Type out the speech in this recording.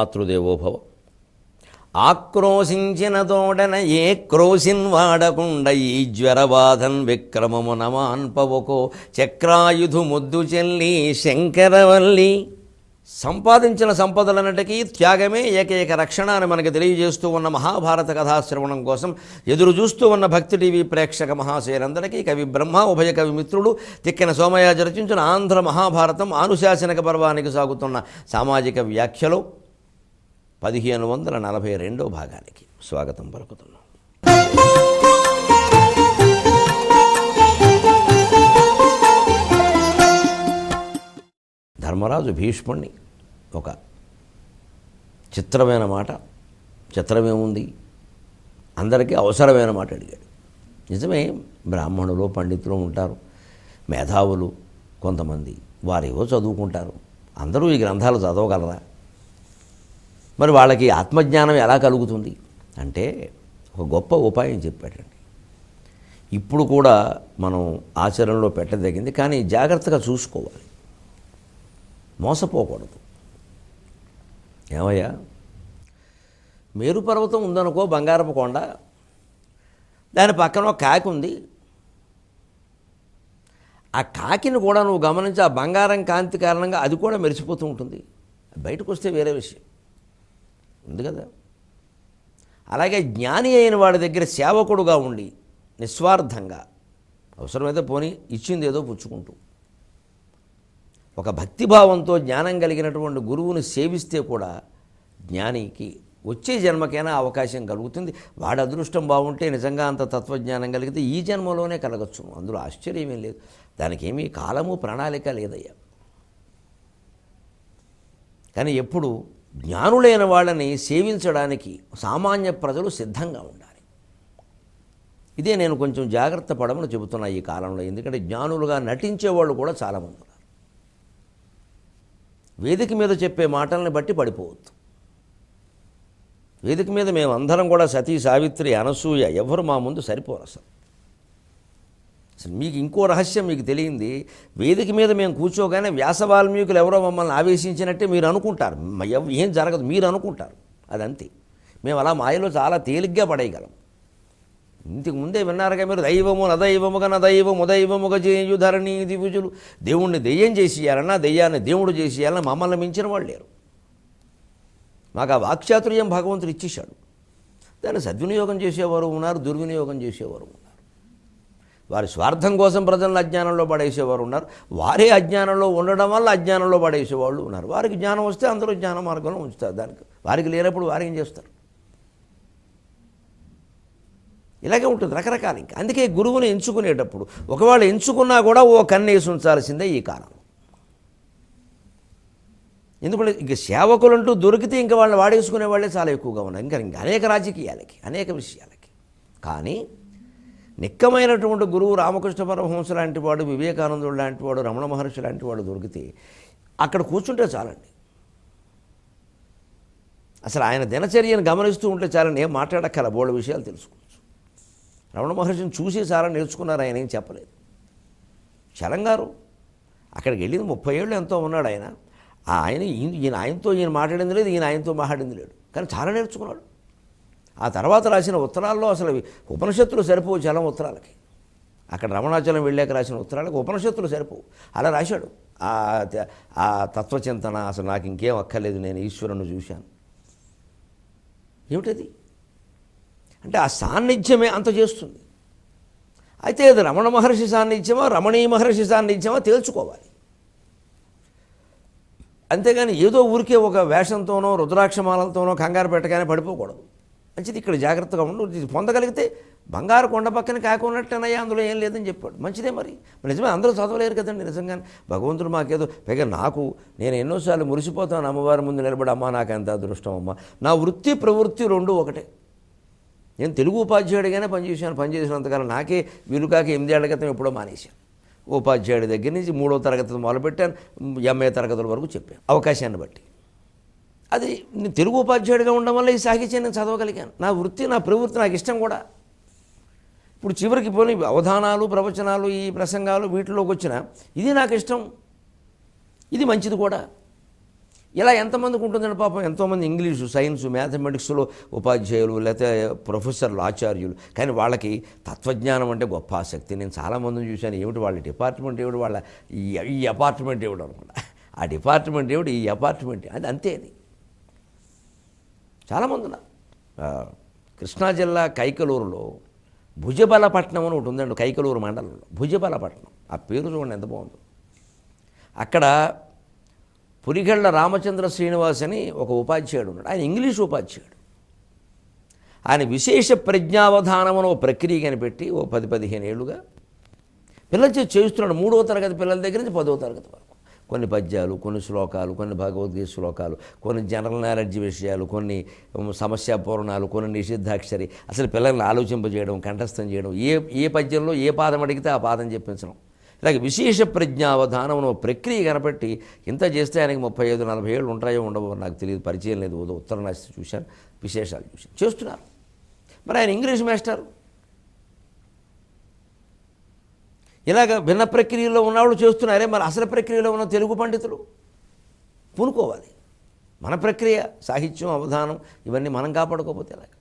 మాతృదేవోభవ. ఆక్రోశించిన తోడన ఏ Crocin వాడకుండ ఈ జ్వరబాధన్ విక్రమమున మాన్పవకో చక్రాయుధు ముద్దు చెల్లి శంకరవల్లి. సంపాదించిన సంపదలన్నిటికీ త్యాగమే ఏకైక రక్షణ అని మనకు తెలియజేస్తూ ఉన్న మహాభారత కథాశ్రవణం కోసం ఎదురు చూస్తూ ఉన్న భక్తి టీవీ ప్రేక్షక మహాశయులందరికీ కవి బ్రహ్మ ఉభయ కవి మిత్రుడు తిక్కిన సోమయాజి రచించిన ఆంధ్ర మహాభారతం ఆనుశాసనిక పర్వానికి సాగుతున్న సామాజిక వ్యాఖ్యలో 1542వ భాగానికి స్వాగతం పలుకుతున్నాం. ధర్మరాజు భీష్ముణ్ణి ఒక చిత్రమైన మాట, చిత్రమేముంది, అందరికీ అవసరమైన మాట అడిగాడు. నిజమే, బ్రాహ్మణులు పండితులు ఉంటారు, మేధావులు కొంతమంది, వారేవో చదువుకుంటారు. అందరూ ఈ గ్రంథాలు చదవగలరా? మరి వాళ్ళకి ఆత్మజ్ఞానం ఎలా కలుగుతుంది అంటే ఒక గొప్ప ఉపాయం చెప్పాడండి. ఇప్పుడు కూడా మనం ఆచరణలో పెట్టదగింది, కానీ జాగ్రత్తగా చూసుకోవాలి, మోసపోకూడదు. ఏమయ్యా, మేరు పర్వతం ఉందనుకో, బంగారపు కొండ, దాని పక్కన ఒక కాకి ఉంది. ఆ కాకిని కూడా నువ్వు గమనించి, ఆ బంగారం కాంతి కారణంగా అది కూడా మెరిసిపోతూ ఉంటుంది. బయటకు వస్తే వేరే విషయం ఉంది కదా. అలాగే జ్ఞాని అయిన వాడి దగ్గర సేవకుడుగా ఉండి నిస్వార్థంగా, అవసరమైతే పోనీ ఇచ్చింది ఏదో పుచ్చుకుంటూ, ఒక భక్తిభావంతో జ్ఞానం కలిగినటువంటి గురువుని సేవిస్తే కూడా జ్ఞానికి వచ్చే జన్మకైనా అవకాశం కలుగుతుంది. వాడి అదృష్టం బాగుంటే నిజంగా అంత తత్వజ్ఞానం కలిగితే ఈ జన్మలోనే కలగచ్చును. అందులో ఆశ్చర్యమేం లేదు, దానికి ఏమీ కాలము ప్రణాళిక లేదయ్యా. కానీ ఎప్పుడు జ్ఞానులైన వాళ్ళని సేవించడానికి సామాన్య ప్రజలు సిద్ధంగా ఉండాలి. ఇదే నేను కొంచెం జాగ్రత్త పడమని చెబుతున్నా ఈ కాలంలో. ఎందుకంటే జ్ఞానులుగా నటించేవాళ్ళు కూడా చాలామంది ఉన్నారు. వేదిక మీద చెప్పే మాటల్ని బట్టి పడిపోవద్దు. వేదిక మీద మేము అందరం కూడా సతీ, సావిత్రి, అనసూయ ఎవరు మా ముందు సరిపోరు. అసలు మీకు ఇంకో రహస్యం మీకు తెలియంది, వేదిక మీద మేము కూర్చోగానే వ్యాస వాల్మీకులు ఎవరో మమ్మల్ని ఆవేశించినట్టే మీరు అనుకుంటారు. ఏం జరగదు, మీరు అనుకుంటారు. అదంతే. మేము అలా మాయలో చాలా తేలిగ్గా పడేయగలం. ఇంతకు ముందే విన్నారుగా మీరు, దైవము నదైవముగా నదైవము దైవముగా చేయు ధరణి దివుజులు. దేవుణ్ణి దెయ్యం చేసేయాలన్నా, దెయ్యాన్ని దేవుడు చేసేయాలన్నా మమ్మల్ని మించిన వాళ్ళు లేరు. మాకు ఆ వాక్చాతుర్యం భగవంతుడు ఇచ్చేశాడు. దాన్ని సద్వినియోగం చేసేవారు ఉన్నారు, దుర్వినియోగం చేసేవారు ఉన్నారు. వారి స్వార్థం కోసం ప్రజలను అజ్ఞానంలో పడేసేవారు ఉన్నారు, వారే అజ్ఞానంలో ఉండడం వల్ల అజ్ఞానంలో పడేసేవాళ్ళు ఉన్నారు. వారికి జ్ఞానం వస్తే అందరూ జ్ఞాన మార్గంలో ఉంచుతారు. దానికి వారికి లేనప్పుడు వారు ఏం చేస్తారు? ఇలాగే ఉంటుంది రకరకాల. ఇంకా అందుకే గురువుని ఎంచుకునేటప్పుడు ఒకవేళ ఎంచుకున్నా కూడా ఓ కన్నేసి ఉంచాల్సిందే ఈ కాలం. ఎందుకంటే ఇంక సేవకులంటూ దొరికితే ఇంకా వాళ్ళని వాడేసుకునే వాళ్ళే చాలా ఎక్కువగా ఉన్నారు. ఇంకా అనేక రాజకీయాలకి, అనేక విషయాలకి. కానీ నిక్కమైనటువంటి గురువు రామకృష్ణ పరమహంస లాంటి వాడు, వివేకానందుడు లాంటి వాడు, రమణ మహర్షి లాంటి వాడు దొరికితే అక్కడ కూర్చుంటే చాలండి. అసలు ఆయన దినచర్యను గమనిస్తూ ఉంటే చాలండి, ఏం మాట్లాడక్కల బోళ్ళ విషయాలు తెలుసుకోవచ్చు. రమణ మహర్షిని చూసి చాలా నేర్చుకున్నారు, ఆయన ఏం చెప్పలేదు. చలంగారు అక్కడికి వెళ్ళింది 30 ఏళ్ళు ఎంతో ఉన్నాడు ఆయన. ఆయనతో ఈయన మాట్లాడింది లేదు, ఈయన ఆయనతో మాట్లాడింది లేదు, కానీ చాలా నేర్చుకున్నాడు. ఆ తర్వాత రాసిన ఉత్తరాల్లో అసలు ఉపనిషత్తులు సరిపోవు చలం ఉత్తరాలకి. అక్కడ రమణాచలం వెళ్ళాక రాసిన ఉత్తరాలకు ఉపనిషత్తులు సరిపోవు. అలా రాశాడు. ఆ తత్వచింతన, అసలు నాకు ఇంకేం అక్కర్లేదు, నేను ఈశ్వరుని చూశాను. ఏమిటది అంటే ఆ సాన్నిధ్యమే అంత చేస్తుంది. అయితే అది రమణ మహర్షి సాన్నిధ్యమా, రమణీయ మహర్షి సాన్నిధ్యమా తేల్చుకోవాలి. అంతేగాని ఏదో ఊరికే ఒక వేషంతోనో రుద్రాక్షమాలతోనో కంగారు పెట్టగానే పడిపోకూడదు. మంచిది, ఇక్కడ జాగ్రత్తగా ఉండు. ఇది పొందగలిగితే బంగారు కొండ పక్కన కాకున్నట్టేనయ్యా, అందులో ఏం లేదని చెప్పాడు. మంచిదే. మరి నిజమే, అందరూ చదవలేరు కదండి. నిజంగానే భగవంతుడు మాకేదో, పైగా నేను ఎన్నోసార్లు మురిసిపోతాను అమ్మవారి ముందు నిలబడి, అమ్మ నాకు ఎంత అదృష్టం అమ్మ. నా వృత్తి ప్రవృత్తి రెండు ఒకటే. నేను తెలుగు ఉపాధ్యాయుడిగానే పనిచేసినంతకాలం నాకే వీలుకాక 8 ఏళ్ల క్రితం ఎప్పుడో మానేశాను. ఉపాధ్యాయుడి దగ్గర నుంచి 3వ తరగతి మొదలుపెట్టాను, MA తరగతుల వరకు చెప్పాను అవకాశాన్ని బట్టి. అది నేను తెలుగు ఉపాధ్యాయుడిగా ఉండడం వల్ల ఈ సాహిత్యాన్ని నేను చదవగలిగాను. నా వృత్తి, నా ప్రవృత్తి నాకు ఇష్టం కూడా. ఇప్పుడు చివరికి పోనీ అవధానాలు, ప్రవచనాలు, ఈ ప్రసంగాలు వీటిలోకి వచ్చిన ఇది నాకు ఇష్టం, ఇది మంచిది కూడా. ఇలా ఎంతమందికి ఉంటుందండి పాపం. ఎంతోమంది ఇంగ్లీషు, సైన్సు, మ్యాథమెటిక్స్లో ఉపాధ్యాయులు లేకపోతే ప్రొఫెసర్లు, ఆచార్యులు, కానీ వాళ్ళకి తత్వజ్ఞానం అంటే గొప్ప ఆసక్తి. నేను చాలామందిని చూశాను. ఏమిటి వాళ్ళ డిపార్ట్మెంట్ ఏమిటి, వాళ్ళ ఈ అపార్ట్మెంట్ ఏమిటి అనుకుంటా, ఆ డిపార్ట్మెంట్ ఏమిటి, ఈ అపార్ట్మెంట్ అది అంతే. అది చాలామంది ఉన్నారు. కృష్ణా జిల్లా కైకలూరులో భుజబలపట్నం అని ఒకటి ఉందండి. కైకలూరు మండలంలో భుజబలపట్నం, ఆ పేరు చూడండి ఎంత బాగుందో. అక్కడ పురిగళ్ళ రామచంద్ర శ్రీనివాస్ అని ఒక ఉపాధ్యాయుడు ఉన్నాడు. ఆయన ఇంగ్లీష్ ఉపాధ్యాయుడు. ఆయన విశేష ప్రజ్ఞావధానం అని ఒక ప్రక్రియ కనిపెట్టి ఓ 10-15 ఏళ్ళుగా పిల్లలు చేస్తున్నాడు. 3వ తరగతి పిల్లల దగ్గర నుంచి 10వ తరగతి వరకు. కొన్ని పద్యాలు, కొన్ని శ్లోకాలు, కొన్ని భగవద్గీత శ్లోకాలు, కొన్ని జనరల్ నాలెడ్జ్ విషయాలు, కొన్ని సమస్యా పూర్ణాలు, కొన్ని నిషిద్ధాక్షరి, అసలు పిల్లల్ని ఆలోచింపజేయడం, కంఠస్థం చేయడం, ఏ పద్యంలో ఏ పాదం అడిగితే ఆ పాదం చెప్పించడం, ఇలాగ విశేష ప్రజ్ఞావధానం ప్రక్రియ కనబట్టి ఇంత చేస్తే ఆయనకి 35-40 ఏళ్ళు ఉంటాయో ఉండవో నాకు తెలియదు, పరిచయం లేదు. ఉత్తరం రాసి చూశాను, విశేషాలు చూశాను. చేస్తున్నారు. మరి ఆయన ఇంగ్లీష్ మాస్టర్. ఇలాగ భిన్న ప్రక్రియలో ఉన్నవాళ్ళు చేస్తున్నారే, మరి అసలు ప్రక్రియలో ఉన్న తెలుగు పండితులు పూనుకోవాలి. మన ప్రక్రియ, సాహిత్యం, అవధానం ఇవన్నీ మనం కాపాడుకోకపోతే ఎలాగ?